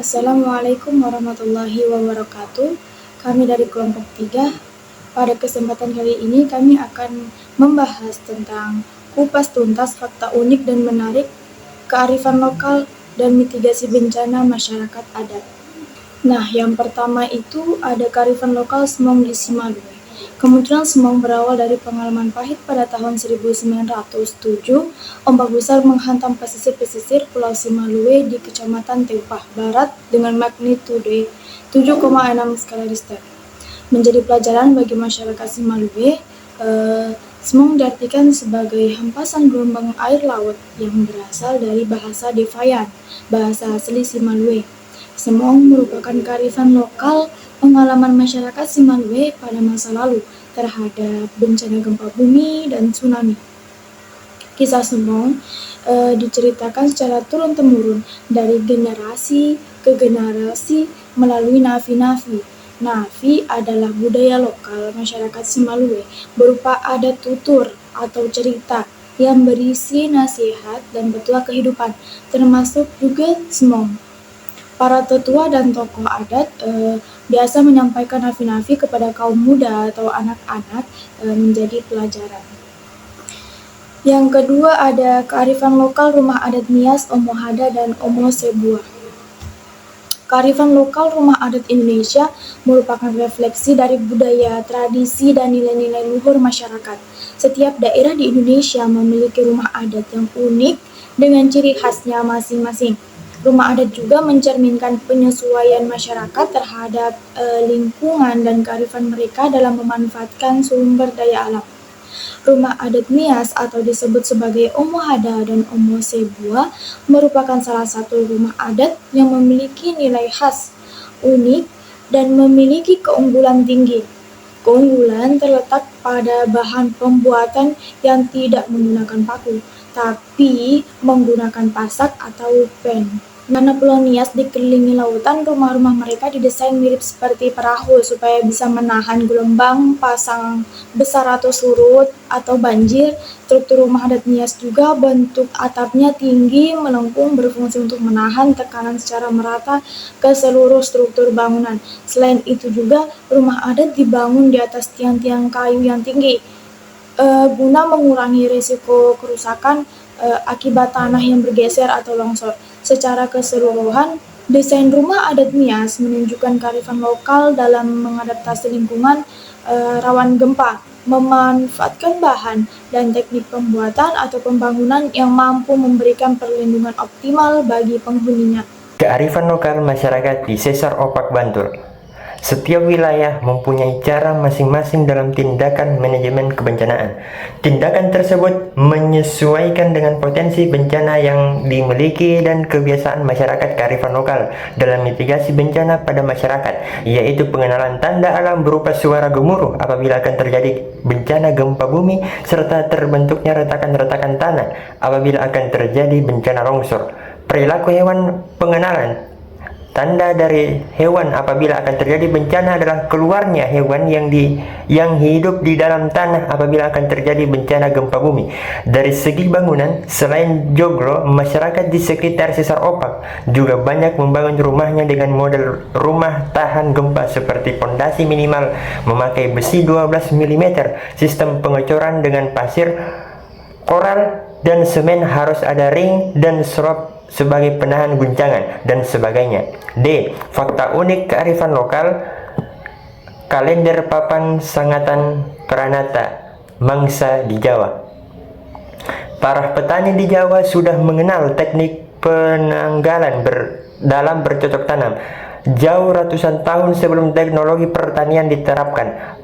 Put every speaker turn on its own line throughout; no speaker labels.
Assalamualaikum warahmatullahi wabarakatuh. Kami dari kelompok 3. Pada kesempatan kali ini kami akan membahas tentang kupas tuntas fakta unik dan menarik kearifan lokal dan mitigasi bencana masyarakat adat. Nah, yang pertama itu ada kearifan lokal Semong di Simalue. Kemunculan Semong berawal dari pengalaman pahit pada tahun 1907. Ombak besar menghantam pesisir-pesisir Pulau Simalue di Kecamatan Teupah Barat dengan magnitudo 7,6 skala Richter. Menjadi pelajaran bagi masyarakat Simalue, Semong diartikan sebagai hempasan gelombang air laut yang berasal dari bahasa Devayan, bahasa asli Simalue. Semong merupakan kearifan lokal pengalaman masyarakat Simalue pada masa lalu terhadap bencana gempa bumi dan tsunami. Kisah Semong diceritakan secara turun-temurun dari generasi ke generasi melalui nafi-nafi. Nafi adalah budaya lokal masyarakat Simalue berupa adat tutur atau cerita yang berisi nasihat dan petua kehidupan, termasuk juga Semong. Para tetua dan tokoh adat biasa menyampaikan nafi-nafi kepada kaum muda atau anak-anak menjadi pelajaran. Yang kedua ada kearifan lokal rumah adat Nias, Omohada, dan Omo Sebuah. Kearifan lokal rumah adat Indonesia merupakan refleksi dari budaya, tradisi, dan nilai-nilai luhur masyarakat. Setiap daerah di Indonesia memiliki rumah adat yang unik dengan ciri khasnya masing-masing. Rumah adat juga mencerminkan penyesuaian masyarakat terhadap lingkungan dan kearifan mereka dalam memanfaatkan sumber daya alam. Rumah adat Nias atau disebut sebagai Omohada dan Omo Sebuah merupakan salah satu rumah adat yang memiliki nilai khas, unik, dan memiliki keunggulan tinggi. Keunggulan terletak pada bahan pembuatan yang tidak menggunakan paku, tapi menggunakan pasak atau pen. Karena Pulau Nias dikelilingi lautan, rumah-rumah mereka didesain mirip seperti perahu supaya bisa menahan gelombang pasang besar atau surut atau banjir. Struktur rumah adat Nias juga bentuk atapnya tinggi melengkung berfungsi untuk menahan tekanan secara merata ke seluruh struktur bangunan. Selain itu juga rumah adat dibangun di atas tiang-tiang kayu yang tinggi guna mengurangi risiko kerusakan akibat tanah yang bergeser atau longsor. Secara keseluruhan, desain rumah adat Nias menunjukkan kearifan lokal dalam mengadaptasi lingkungan rawan gempa, memanfaatkan bahan dan teknik pembuatan atau pembangunan yang mampu memberikan perlindungan optimal bagi penghuninya.
Kearifan lokal masyarakat di Sesar Opak Bantul. Setiap wilayah mempunyai cara masing-masing dalam tindakan manajemen kebencanaan. Tindakan tersebut menyesuaikan dengan potensi bencana yang dimiliki dan kebiasaan masyarakat kearifan lokal dalam mitigasi bencana pada masyarakat, yaitu pengenalan tanda alam berupa suara gemuruh apabila akan terjadi bencana gempa bumi, serta terbentuknya retakan-retakan tanah apabila akan terjadi bencana longsor. Perilaku hewan pengenalan tanda dari hewan apabila akan terjadi bencana adalah keluarnya hewan yang hidup di dalam tanah apabila akan terjadi bencana gempa bumi. Dari segi bangunan, selain joglo, masyarakat di sekitar Sesar Opak juga banyak membangun rumahnya dengan model rumah tahan gempa seperti pondasi minimal memakai besi 12 mm, sistem pengecoran dengan pasir, koral, dan semen, harus ada ring dan serop sebagai penahan guncangan, dan sebagainya. D. Fakta unik kearifan lokal. Kalender papan sangatan Pranata Mangsa di Jawa. Para petani di Jawa sudah mengenal teknik penanggalan dalam bercocok tanam jauh ratusan tahun sebelum teknologi pertanian diterapkan.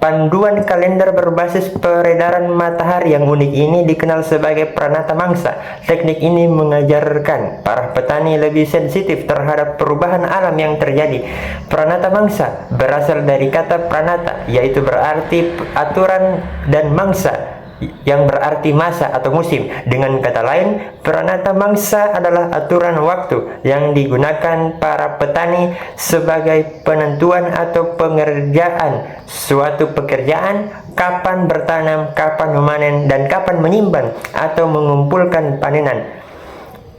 Panduan kalender berbasis peredaran matahari yang unik ini dikenal sebagai Pranata Mangsa. Teknik ini mengajarkan para petani lebih sensitif terhadap perubahan alam yang terjadi. Pranata Mangsa berasal dari kata pranata, yaitu berarti aturan, dan mangsa yang berarti masa atau musim. Dengan kata lain, Pranata Mangsa adalah aturan waktu yang digunakan para petani sebagai penentuan atau pengerjaan suatu pekerjaan, kapan bertanam, kapan memanen, dan kapan menyimpan atau mengumpulkan panenan.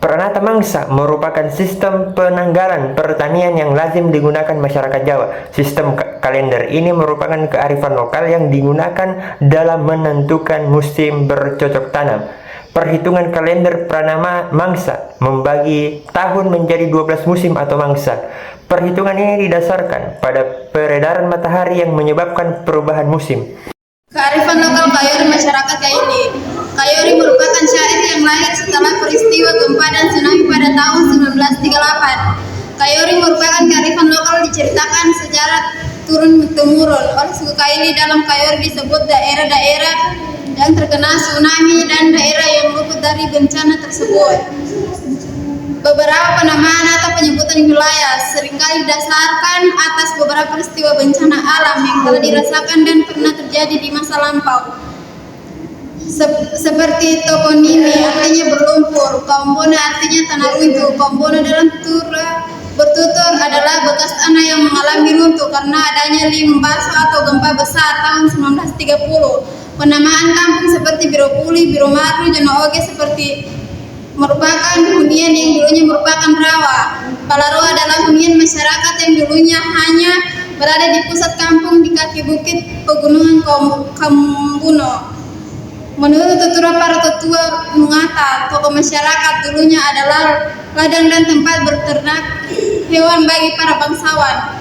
Pranata Mangsa merupakan sistem penanggalan pertanian yang lazim digunakan masyarakat Jawa. Sistem kalender ini merupakan kearifan lokal yang digunakan dalam menentukan musim bercocok tanam. Perhitungan kalender Pranama Mangsa membagi tahun menjadi 12 musim atau mangsa. Perhitungan ini didasarkan pada peredaran matahari yang menyebabkan perubahan musim.
Kearifan lokal Kayori masyarakat Kaili. Kayori merupakan syair yang lahir setelah peristiwa gempa dan tsunami pada tahun 1938. Kayori merupakan kearifan lokal diceritakan secara turun-temurun oleh suku Kaili. Dalam Kayori disebut daerah-daerah yang terkena tsunami dan daerah yang luput dari bencana tersebut. Beberapa penamaan atau penyebutan wilayah seringkali didasarkan atas beberapa peristiwa bencana alam yang telah dirasakan dan pernah terjadi di masa lampau. Seperti toponimi artinya berlumpur, kombono artinya tanah runtuh. Kombono dalam bertutur adalah bekas tanah yang mengalami runtuh karena adanya limbah atau gempa besar tahun 1930. Penamaan kampung seperti Biropuli, Biromaru, Jonooge seperti merupakan hunian yang dulunya merupakan rawa. Palaro adalah hunian masyarakat yang dulunya hanya berada di pusat kampung di kaki bukit pegunungan Kambuno. Menurut tuturan para tetua Nungata, tokoh masyarakat dulunya adalah ladang dan tempat berternak hewan bagi para bangsawan.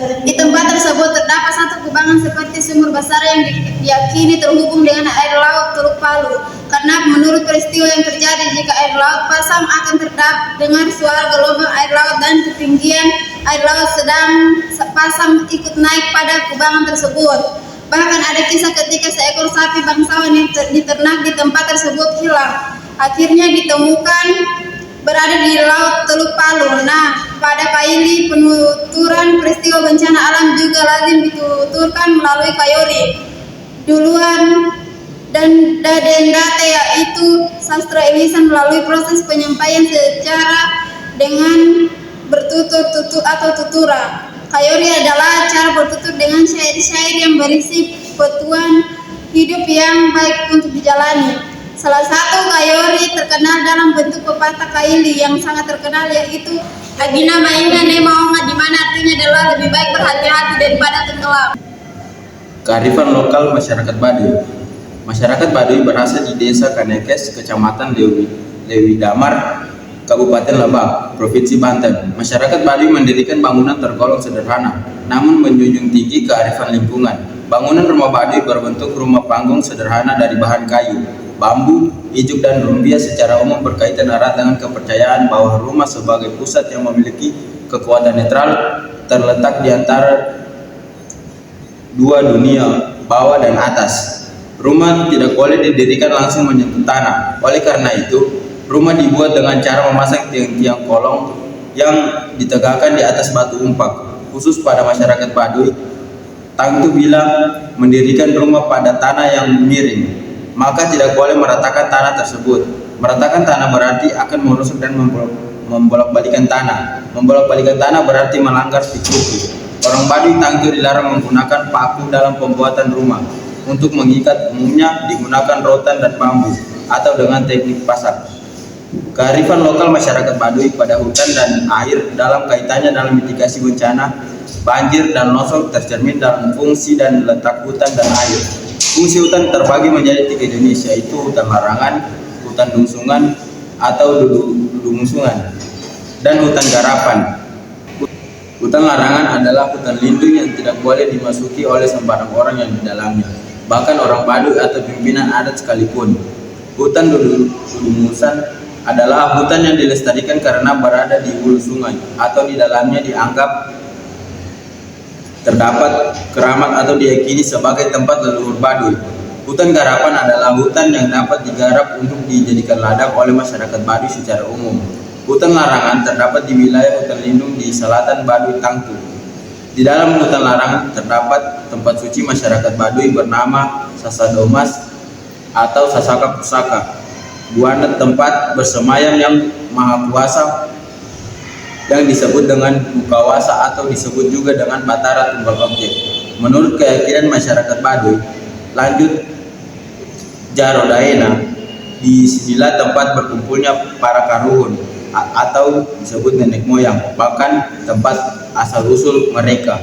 Di tempat tersebut terdapat satu kubangan seperti sumur besar yang diyakini terhubung dengan air laut Teluk Palu. Karena menurut peristiwa yang terjadi, jika air laut pasang akan terdengar suara gelombang air laut dan ketinggian air laut sedang pasang ikut naik pada kubangan tersebut. Bahkan ada kisah ketika seekor sapi bangsawan yang diternak di tempat tersebut hilang. Akhirnya ditemukan berada di laut Teluk Palu. Nah, pada Kaili penuturan peristiwa bencana alam juga lazim dituturkan melalui Kayori. Duluan dan Dadendate, yaitu sastra ilisan melalui proses penyampaian secara dengan bertutur atau tutura. Kayori adalah cara bertutur dengan syair-syair yang berisi petuan hidup yang baik untuk dijalani. Salah satu Kayori terkenal dalam bentuk pepatah Kaili yang sangat terkenal yaitu Agina Mainga Nema Onga, di mana artinya adalah lebih baik berhati-hati daripada tenggelam.
Kearifan lokal masyarakat Baduy. Masyarakat Baduy berasal di Desa Kanekes, Kecamatan Lewi Damar, Kabupaten Lebak, Provinsi Banten. Masyarakat Baduy mendirikan bangunan tergolong sederhana, namun menjunjung tinggi kearifan lingkungan. Bangunan rumah Baduy berbentuk rumah panggung sederhana dari bahan kayu, bambu, ijuk, dan rumbia. Secara umum berkaitan erat dengan kepercayaan bahwa rumah sebagai pusat yang memiliki kekuatan netral terletak di antara dua dunia, bawah dan atas. Rumah tidak boleh didirikan langsung menyentuh tanah. Oleh karena itu, rumah dibuat dengan cara memasang tiang-tiang kolong yang ditegakkan di atas batu umpak. Khusus pada masyarakat Baduy, Tangtu bilang mendirikan rumah pada tanah yang miring, maka tidak boleh meratakan tanah tersebut. Meratakan tanah berarti akan merusak dan membolak-balikan tanah. Membolak-balikan tanah berarti melanggar fikih. Orang Baduy Tangtu dilarang menggunakan paku dalam pembuatan rumah. Untuk mengikat umumnya digunakan rotan dan bambu atau dengan teknik pasak. Kearifan lokal masyarakat Baduy pada hutan dan air dalam kaitannya dalam mitigasi bencana banjir dan longsor tercermin dalam fungsi dan letak hutan dan air. Fungsi hutan terbagi menjadi 3 jenis, yaitu hutan larangan, hutan dungsungan atau dudungsungan, dan hutan garapan. Hutan larangan adalah hutan lindung yang tidak boleh dimasuki oleh sembarang orang yang di dalamnya, bahkan orang Baduy atau pimpinan adat sekalipun. Hutan dudungsungan adalah hutan yang dilestarikan karena berada di hulu sungai atau di dalamnya dianggap terdapat keramat atau diyakini sebagai tempat leluhur Baduy. Hutan garapan adalah hutan yang dapat digarap untuk dijadikan ladang oleh masyarakat Baduy secara umum. Hutan larangan terdapat di wilayah hutan lindung di selatan Baduy Tangtu. Di dalam hutan larangan terdapat tempat suci masyarakat Baduy bernama Sasadomas atau Sasaka Pusaka, buana tempat bersemayam yang maha kuasa yang disebut dengan Bukawasa atau disebut juga dengan Batara Tunggal Objek. Menurut keyakinan masyarakat Baduy, lanjut Jarodaena, di sinilah tempat berkumpulnya para karuhun atau disebut nenek moyang, bahkan tempat asal-usul mereka.